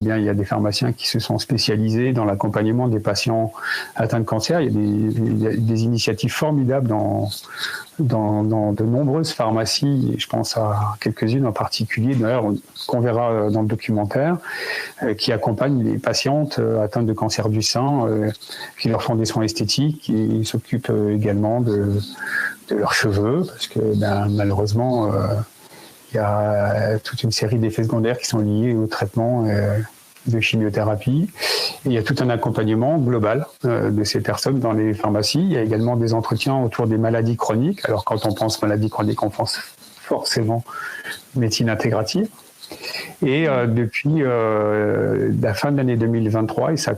bien, il y a des pharmaciens qui se sont spécialisés dans l'accompagnement des patients atteints de cancer. Il y a des initiatives formidables dans de nombreuses pharmacies, et je pense à quelques-unes en particulier, d'ailleurs, qu'on verra dans le documentaire, qui accompagnent les patientes atteintes de cancer du sein, qui leur font des soins esthétiques, qui s'occupent également de leurs cheveux, parce que malheureusement, il y a toute une série d'effets secondaires qui sont liés au traitement de chimiothérapie. Et il y a tout un accompagnement global de ces personnes dans les pharmacies. Il y a également des entretiens autour des maladies chroniques. Alors quand on pense maladies chroniques, on pense forcément médecine intégrative. Et depuis la fin de l'année 2023, et ça,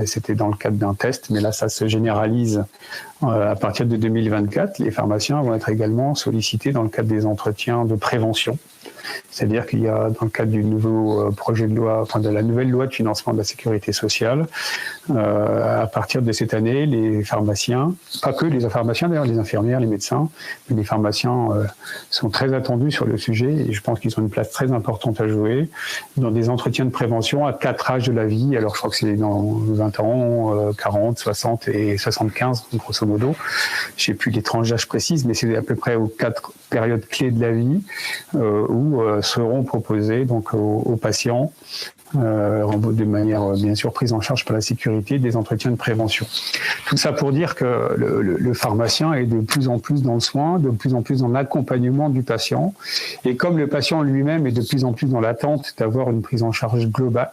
c'était dans le cadre d'un test, mais là ça se généralise à partir de 2024, les pharmaciens vont être également sollicités dans le cadre des entretiens de prévention. C'est-à-dire qu'il y a, dans le cadre du nouveau projet de loi, enfin de la nouvelle loi de financement de la sécurité sociale, à partir de cette année, les pharmaciens, pas que les pharmaciens d'ailleurs, les infirmières, les médecins, mais les pharmaciens sont très attendus sur le sujet et je pense qu'ils ont une place très importante à jouer dans des entretiens de prévention à 4 âges de la vie. Alors je crois que c'est dans 20 ans, 40, 60 et 75, grosso modo. Je ne sais plus les tranches d'âge précises, mais c'est à peu près aux 4 périodes clés de la vie où seront proposés donc aux patients de manière bien sûr prise en charge par la sécurité des entretiens de prévention. Tout ça pour dire que le pharmacien est de plus en plus dans le soin, de plus en plus dans l'accompagnement du patient et comme le patient lui-même est de plus en plus dans l'attente d'avoir une prise en charge globale,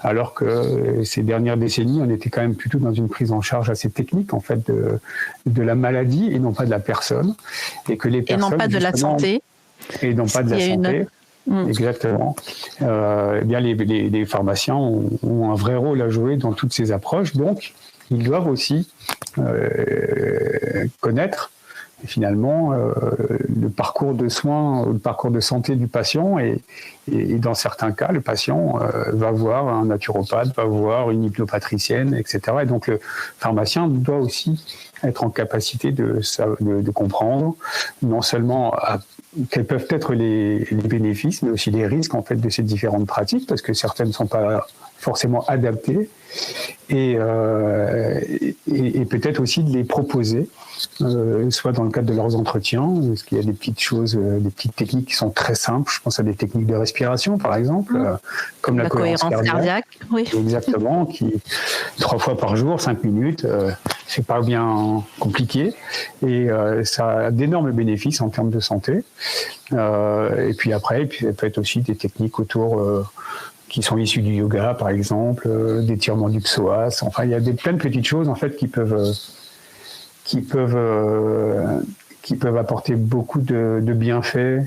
alors que ces dernières décennies, on était quand même plutôt dans une prise en charge assez technique en fait de la maladie et non pas de la personne et que les personnes et non pas de la santé. Et non pas de la santé. Exactement. Eh bien, les pharmaciens ont un vrai rôle à jouer dans toutes ces approches. Donc, ils doivent aussi connaître finalement le parcours de soins, le parcours de santé du patient. Et dans certains cas, le patient va voir un naturopathe, va voir une hypnopatricienne, etc. Et donc, le pharmacien doit aussi être en capacité de comprendre non seulement quels peuvent être les bénéfices, mais aussi les risques en fait de ces différentes pratiques, parce que certaines ne sont pas forcément adaptées, et peut-être aussi de les proposer, soit dans le cadre de leurs entretiens, parce qu'il y a des petites choses, des petites techniques qui sont très simples. Je pense à des techniques de respiration, par exemple, comme la cohérence cardiaque. Oui. Exactement, qui 3 fois par jour, 5 minutes, c'est pas bien compliqué, et ça a d'énormes bénéfices en termes de santé. Et puis après, ça peut être aussi des techniques autour qui sont issues du yoga, par exemple, d'étirement du psoas. Enfin, il y a plein de petites choses en fait qui peuvent apporter beaucoup de bienfaits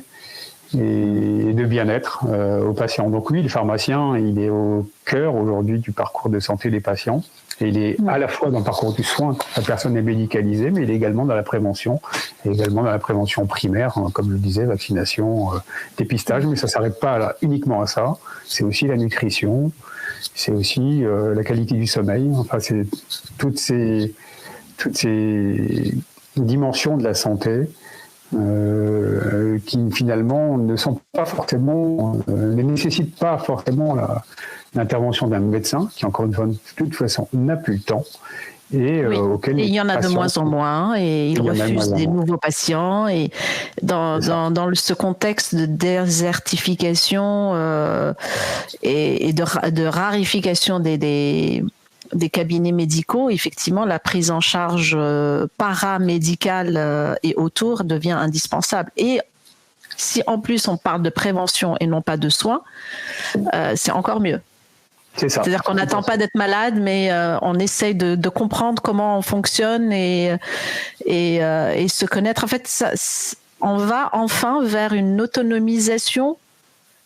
et de bien-être aux patients. Donc oui, le pharmacien, il est au cœur aujourd'hui du parcours de santé des patients. Et il est à la fois dans le parcours du soin, quand la personne est médicalisée, mais il est également dans la prévention, et également dans la prévention primaire, hein, comme je le disais, vaccination, dépistage, mais ça ne s'arrête pas uniquement à ça. C'est aussi la nutrition, c'est aussi la qualité du sommeil. Enfin, c'est toutes ces dimensions de la santé qui finalement ne sont pas forcément, ne nécessitent pas forcément l'intervention d'un médecin qui, encore une fois, de toute façon, n'a plus le temps. Et il y en a de moins en moins et il refuse des nouveaux patients. Et dans ce contexte de désertification et de rarification des cabinets médicaux, effectivement, la prise en charge paramédicale et autour devient indispensable. Et si en plus on parle de prévention et non pas de soins, c'est encore mieux. C'est ça. C'est-à-dire qu'on n'attend pas d'être malade, mais on essaye de comprendre comment on fonctionne et se connaître. En fait, on va enfin vers une autonomisation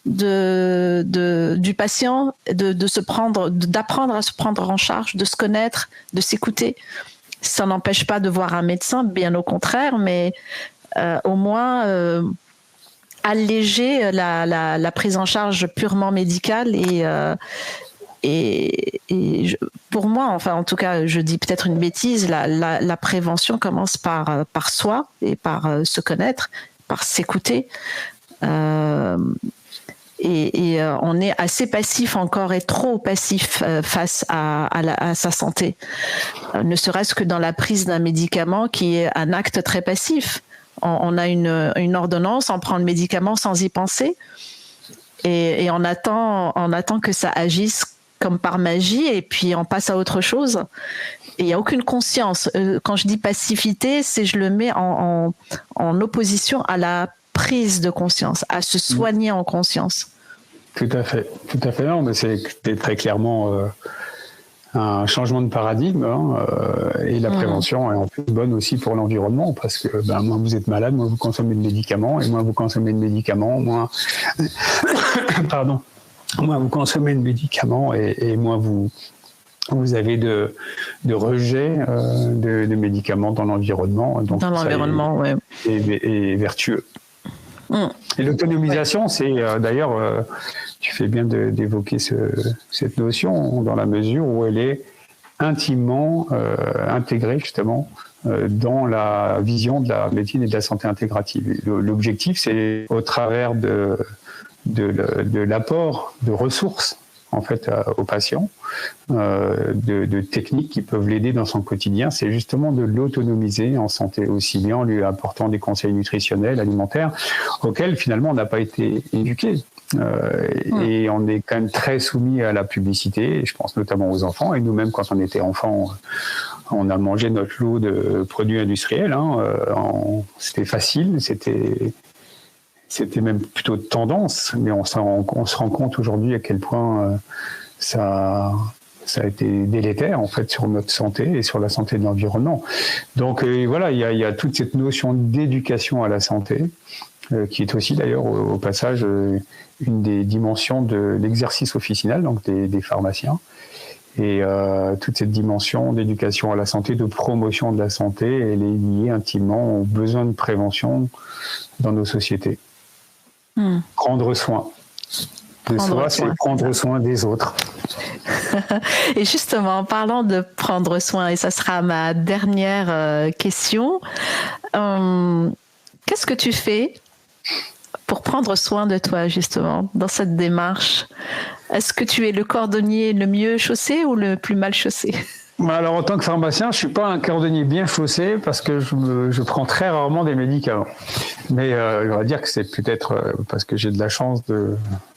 du patient, d'apprendre à se prendre en charge, de se connaître, de s'écouter. Ça n'empêche pas de voir un médecin, bien au contraire, mais au moins alléger la prise en charge purement médicale et pour moi, enfin en tout cas, je dis peut-être une bêtise, la prévention commence par soi et par se connaître, par s'écouter. et on est assez passif encore et trop passif face à sa santé. Ne serait-ce que dans la prise d'un médicament qui est un acte très passif. On a une ordonnance, on prend le médicament sans y penser et on attend que ça agisse comme par magie et puis on passe à autre chose. Et il n'y a aucune conscience. Quand je dis passivité, c'est je le mets en opposition à la prise de conscience, à se soigner en conscience. Tout à fait. Non, mais c'est très clairement un changement de paradigme, et la prévention est en plus bonne aussi pour l'environnement parce que moins vous êtes malade, moins vous consommez de médicaments, et moins vous consommez de médicaments, moins vous consommez de médicaments et moins vous avez de rejet de médicaments dans l'environnement. Donc dans l'environnement, oui. Et vertueux. Et l'autonomisation, c'est d'ailleurs, tu fais bien d'évoquer cette notion dans la mesure où elle est intimement intégrée justement dans la vision de la médecine et de la santé intégrative. L'objectif, c'est au travers de l'apport de ressources en fait aux patients, de techniques qui peuvent l'aider dans son quotidien, c'est justement de l'autonomiser en santé, aussi bien en lui apportant des conseils nutritionnels, alimentaires, auxquels finalement on n'a pas été éduqué. Et on est quand même très soumis à la publicité, je pense notamment aux enfants, et nous-mêmes quand on était enfants, on a mangé notre lot de produits industriels, c'était facile, c'était même plutôt de tendance, mais on se rend compte aujourd'hui à quel point ça a été délétère en fait sur notre santé et sur la santé de l'environnement. Donc voilà, il y a toute cette notion d'éducation à la santé qui est aussi d'ailleurs au passage une des dimensions de l'exercice officinal, donc des pharmaciens. Et toute cette dimension d'éducation à la santé, de promotion de la santé, elle est liée intimement aux besoins de prévention dans nos sociétés. Prendre soin de soi, c'est prendre soin des autres. Et justement, en parlant de prendre soin, et ça sera ma dernière question, qu'est-ce que tu fais pour prendre soin de toi, justement, dans cette démarche? Est-ce que tu es le cordonnier le mieux chaussé ou le plus mal chaussé? Alors, en tant que pharmacien, je ne suis pas un cordonnier bien chaussé parce que je prends très rarement des médicaments. Mais on va dire que c'est peut-être parce que j'ai de la chance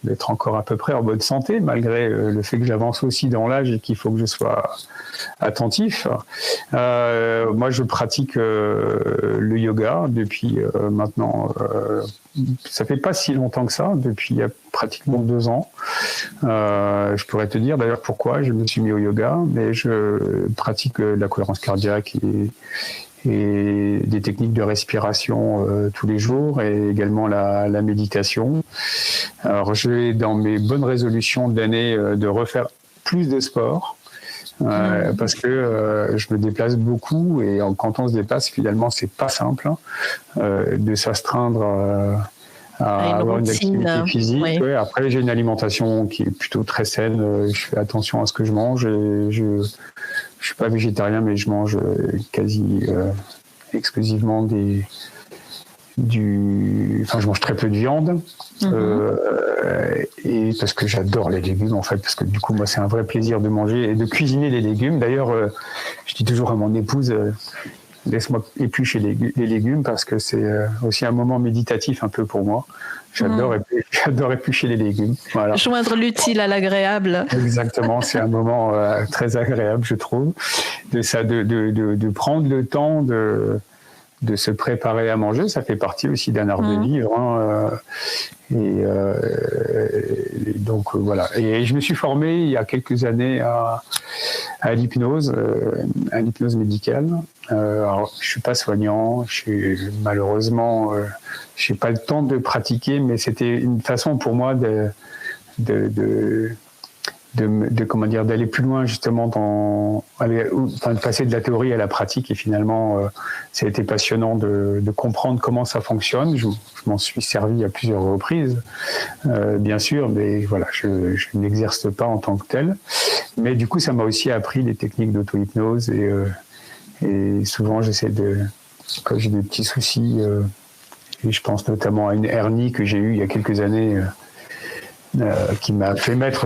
d'être encore à peu près en bonne santé, malgré le fait que j'avance aussi dans l'âge et qu'il faut que je sois attentif. Moi, je pratique le yoga depuis maintenant... ça fait pas si longtemps que ça, depuis il y a pratiquement 2 ans. Je pourrais te dire d'ailleurs pourquoi je me suis mis au yoga, mais je pratique la cohérence cardiaque et des techniques de respiration tous les jours, et également la méditation. Alors j'ai dans mes bonnes résolutions de l'année de refaire plus de sport. Parce que je me déplace beaucoup, et quand on se déplace, finalement, c'est pas simple de s'astreindre à avoir une activité physique. Oui. Ouais, après, j'ai une alimentation qui est plutôt très saine. Je fais attention à ce que je mange. Et je suis pas végétarien, mais je mange quasi exclusivement je mange très peu de viande, et parce que j'adore les légumes en fait, parce que du coup moi c'est un vrai plaisir de manger et de cuisiner les légumes. D'ailleurs, je dis toujours à mon épouse, laisse-moi éplucher les légumes, parce que c'est aussi un moment méditatif un peu pour moi. J'adore éplucher les légumes. Voilà. Joindre l'utile à l'agréable. Exactement, c'est un moment très agréable, je trouve, de prendre le temps de se préparer à manger. Ça fait partie aussi d'un art de vivre. Et donc voilà. Et je me suis formé il y a quelques années à l'hypnose médicale. Alors, je suis pas soignant. Malheureusement, j'ai pas le temps de pratiquer, mais c'était une façon pour moi de d'aller plus loin justement de passer de la théorie à la pratique, et finalement ça a été passionnant de comprendre comment ça fonctionne. Je m'en suis servi à plusieurs reprises, bien sûr, mais voilà, je n'exerce pas en tant que tel, mais du coup ça m'a aussi appris des techniques d'auto-hypnose, et souvent quand j'ai des petits soucis, et je pense notamment à une hernie que j'ai eue il y a quelques années, qui m'a fait mettre